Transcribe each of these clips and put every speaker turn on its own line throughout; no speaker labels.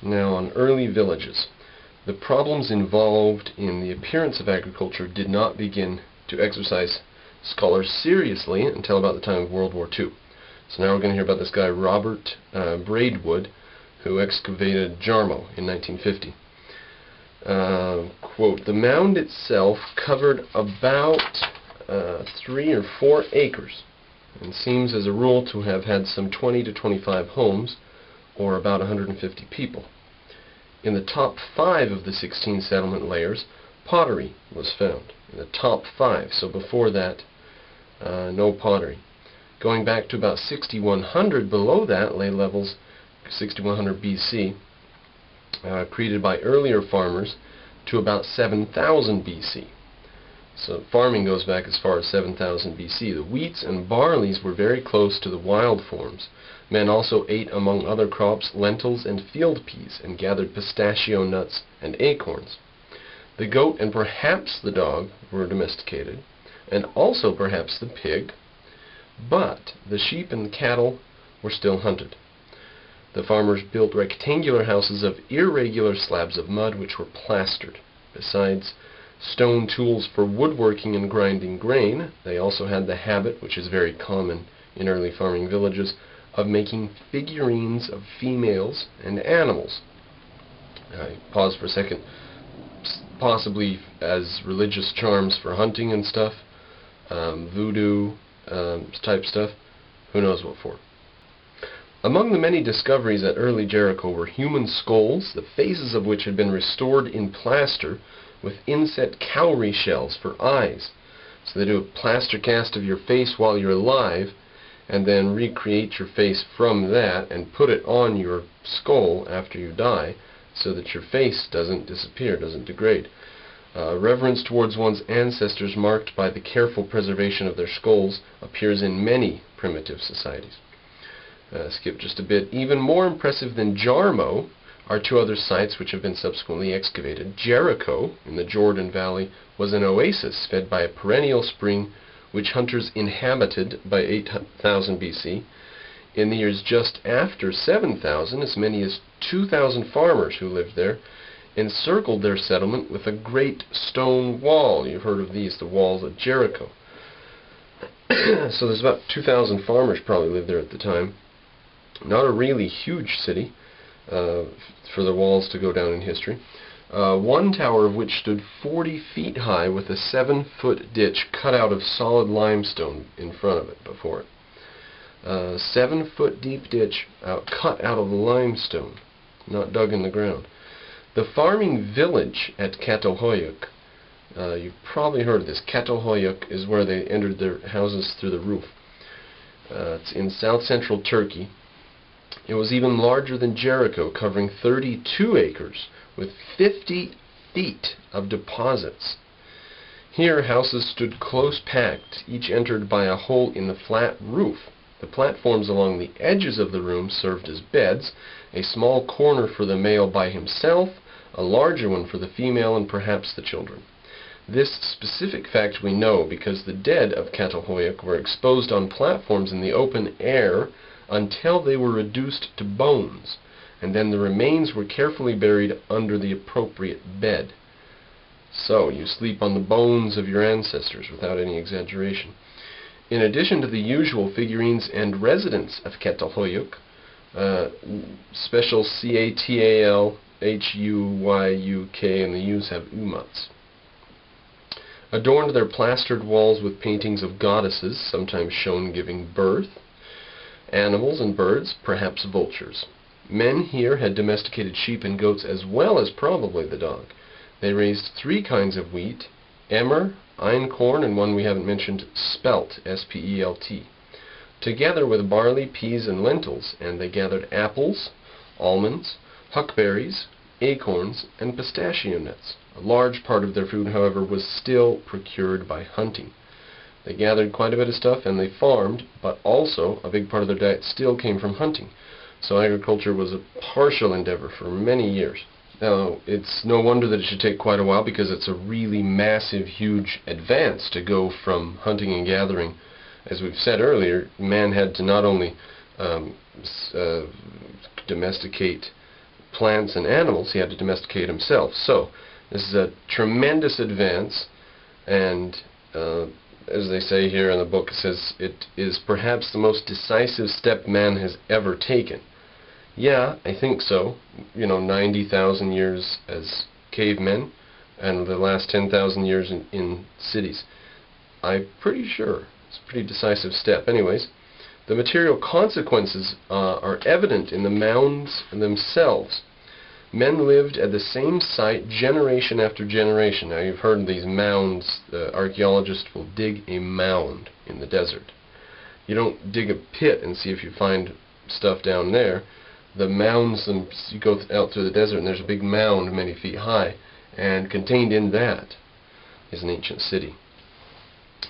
Now, on early villages, the problems involved in the appearance of agriculture did not begin to exercise scholars seriously until about the time of World War II. So now we're going to hear about this guy, Robert Braidwood, who excavated Jarmo in 1950. Quote, "The mound itself covered about 3 or 4 acres and seems as a rule to have had some 20 to 25 homes, or about 150 people. In the top 5 of the 16 settlement layers, pottery was found. In the top 5, so before that, no pottery. Going back to about 6100 below that lay levels, 6100 BC, created by earlier farmers, to about 7000 BC. So farming goes back as far as 7000 BC. The wheats and barleys were very close to the wild forms. Men also ate, among other crops, lentils and field peas, and gathered pistachio nuts and acorns. The goat and perhaps the dog were domesticated, and also perhaps the pig, but the sheep and the cattle were still hunted. The farmers built rectangular houses of irregular slabs of mud which were plastered. Besides stone tools for woodworking and grinding grain, they also had the habit, which is very common in early farming villages, of making figurines of females and animals." I pause for a second. Possibly as religious charms for hunting and stuff, voodoo type stuff, who knows what for. Among the many discoveries at early Jericho were human skulls, the faces of which had been restored in plaster with inset cowrie shells for eyes. So they do a plaster cast of your face while you're alive, and then recreate your face from that and put it on your skull after you die, so that your face doesn't disappear, doesn't degrade. Reverence towards one's ancestors, marked by the careful preservation of their skulls, appears in many primitive societies. Skip just a bit. Even more impressive than Jarmo are 2 other sites which have been subsequently excavated. Jericho, in the Jordan Valley, was an oasis fed by a perennial spring which hunters inhabited by 8000 BC. In the years just after 7000, as many as 2000 farmers who lived there encircled their settlement with a great stone wall. You've heard of these, the walls of Jericho. So there's about 2000 farmers probably lived there at the time. Not a really huge city for the walls to go down in history. One tower of which stood 40 feet high with a 7-foot ditch cut out of solid limestone in front of it before it. 7-foot deep ditch cut out of the limestone, not dug in the ground. The farming village at Katohoyuk, you've probably heard of this. Katohoyuk is where they entered their houses through the roof. It's in south-central Turkey. It was even larger than Jericho, covering 32 acres with 50 feet of deposits. Here houses stood close packed, each entered by a hole in the flat roof. The platforms along the edges of the room served as beds, a small corner for the male by himself, a larger one for the female, and perhaps the children. This specific fact we know because the dead of Katohoyuk were exposed on platforms in the open air until they were reduced to bones, and then the remains were carefully buried under the appropriate bed. So, you sleep on the bones of your ancestors without any exaggeration. In addition to the usual figurines and residents of Katohoyuk, special C-A-T-A-L-H-U-Y-U-K and the U's have umats, adorned their plastered walls with paintings of goddesses, sometimes shown giving birth, animals and birds, perhaps vultures. Men here had domesticated sheep and goats as well as probably the dog. They raised 3 kinds of wheat: emmer, einkorn, and one we haven't mentioned, spelt, S-P-E-L-T, together with barley, peas, and lentils, and they gathered apples, almonds, huckberries, acorns, and pistachio nuts. A large part of their food, however, was still procured by hunting. They gathered quite a bit of stuff and they farmed, but also a big part of their diet still came from hunting. So agriculture was a partial endeavor for many years. Now, it's no wonder that it should take quite a while, because it's a really massive, huge advance to go from hunting and gathering. As we've said earlier, man had to not only domesticate plants and animals, he had to domesticate himself. So, this is a tremendous advance, and as they say here in the book, it says it is perhaps the most decisive step man has ever taken. Yeah, I think so. 90,000 years as cavemen, and the last 10,000 years in cities. I'm pretty sure it's a pretty decisive step. Anyways, the material consequences are evident in the mounds themselves. Men lived at the same site generation after generation. Now, you've heard of these mounds. Archaeologists will dig a mound in the desert. You don't dig a pit and see if you find stuff down there. The mounds, you go out through the desert and there's a big mound many feet high, and contained in that is an ancient city.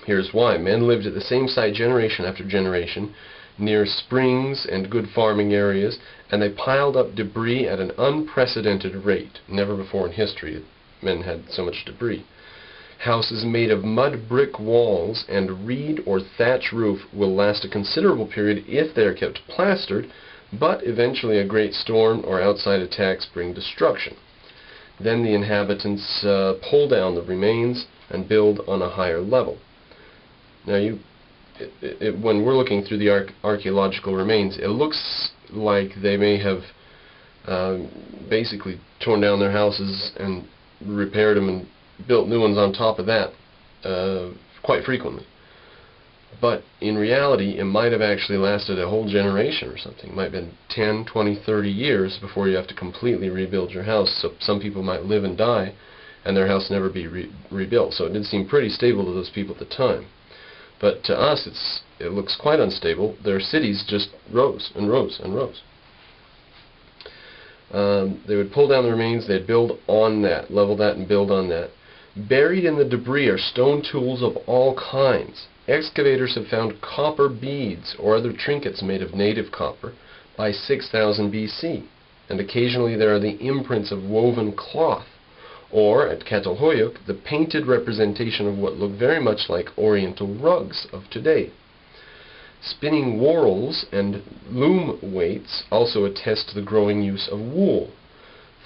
Here's why. Men lived at the same site generation after generation, near springs and good farming areas, and they piled up debris at an unprecedented rate. Never before in history men had so much debris. Houses made of mud brick walls and reed or thatch roof will last a considerable period if they are kept plastered, but eventually a great storm or outside attacks bring destruction. Then the inhabitants pull down the remains and build on a higher level. Now, when we're looking through the archaeological remains, it looks like they may have basically torn down their houses and repaired them and built new ones on top of that quite frequently. But in reality, it might have actually lasted a whole generation or something. It might have been 10, 20, 30 years before you have to completely rebuild your house. So some people might live and die and their house never be rebuilt. So it did seem pretty stable to those people at the time. But to us, it looks quite unstable. Their cities just rose and rose and rose. They would pull down the remains, they'd build on that, level that and build on that. Buried in the debris are stone tools of all kinds. Excavators have found copper beads or other trinkets made of native copper by 6000 BC, and occasionally there are the imprints of woven cloth, or, at Catalhoyuk, the painted representation of what look very much like oriental rugs of today. Spinning whorls and loom weights also attest to the growing use of wool.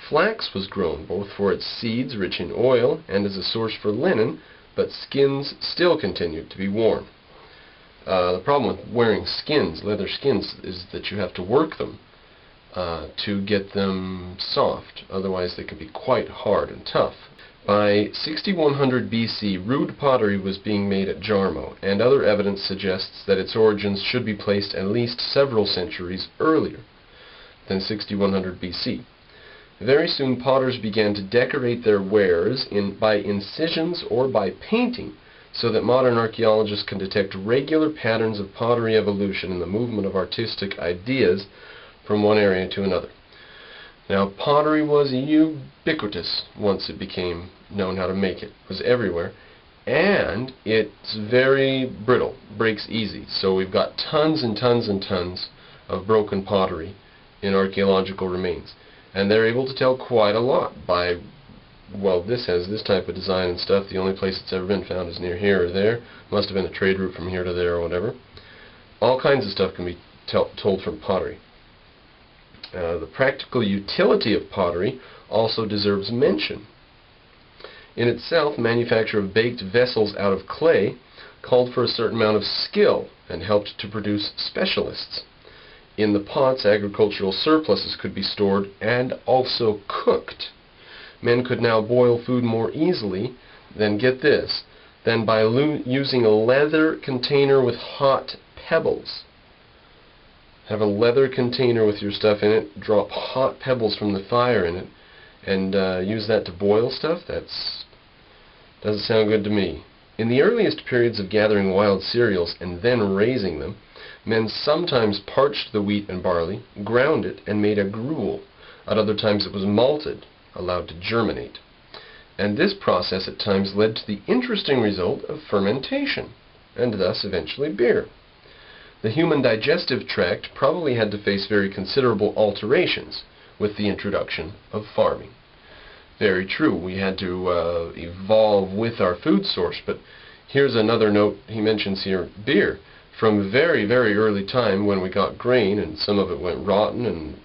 Flax was grown both for its seeds rich in oil and as a source for linen, but skins still continued to be worn. The problem with wearing skins, leather skins, is that you have to work them to get them soft. Otherwise they can be quite hard and tough. By 6100 BC, rude pottery was being made at Jarmo, and other evidence suggests that its origins should be placed at least several centuries earlier than 6100 BC. Very soon potters began to decorate their wares by incisions or by painting, so that modern archaeologists can detect regular patterns of pottery evolution in the movement of artistic ideas from one area to another. Now, pottery was ubiquitous once it became known how to make it. It was everywhere, and it's very brittle, breaks easy. So we've got tons and tons and tons of broken pottery in archaeological remains. And they're able to tell quite a lot by, well, this has this type of design and stuff. The only place it's ever been found is near here or there. Must have been a trade route from here to there or whatever. All kinds of stuff can be told from pottery. The practical utility of pottery also deserves mention. In itself, manufacture of baked vessels out of clay called for a certain amount of skill and helped to produce specialists. In the pots, agricultural surpluses could be stored and also cooked. Men could now boil food more easily than, get this, than by using a leather container with hot pebbles. Have a leather container with your stuff in it, drop hot pebbles from the fire in it, and use that to boil stuff? Doesn't sound good to me. In the earliest periods of gathering wild cereals and then raising them, men sometimes parched the wheat and barley, ground it, and made a gruel. At other times it was malted, allowed to germinate. And this process at times led to the interesting result of fermentation, and thus eventually beer. The human digestive tract probably had to face very considerable alterations with the introduction of farming. Very true, we had to evolve with our food source, but here's another note he mentions here, beer. From very, very early time when we got grain and some of it went rotten and